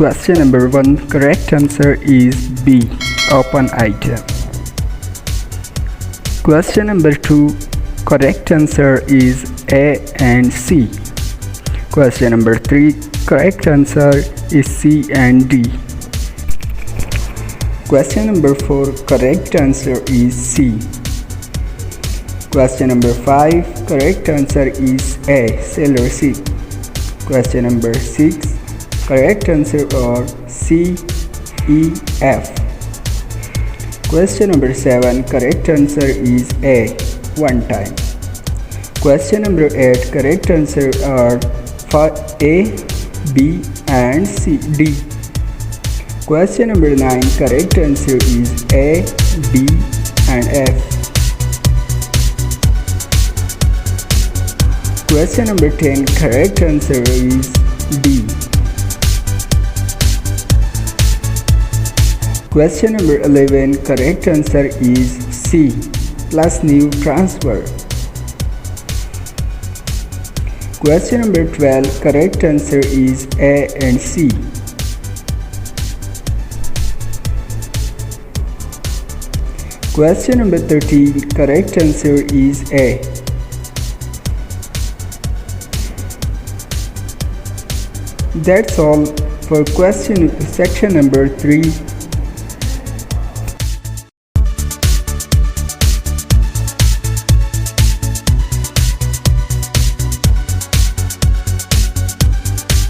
Question number 1. Correct answer is B. Open item. Question number 2. Correct answer is A and C. Question number 3. Correct answer is C and D. Question number 4. Correct answer is C. Question number 5. Correct answer is A. Sailor ship. Question number 6. Correct answer are C, E, F. Question number 7. Correct answer is A. One time. Question number 8. Correct answer are A, B and C, D. Question number 9. Correct answer is A, D and F. Question number 10. Correct answer is D. Question number 11. Correct answer is C. Plus new transfer. Question number 12. Correct answer is A and C. Question number 13. Correct answer is A. That's all for section number 3.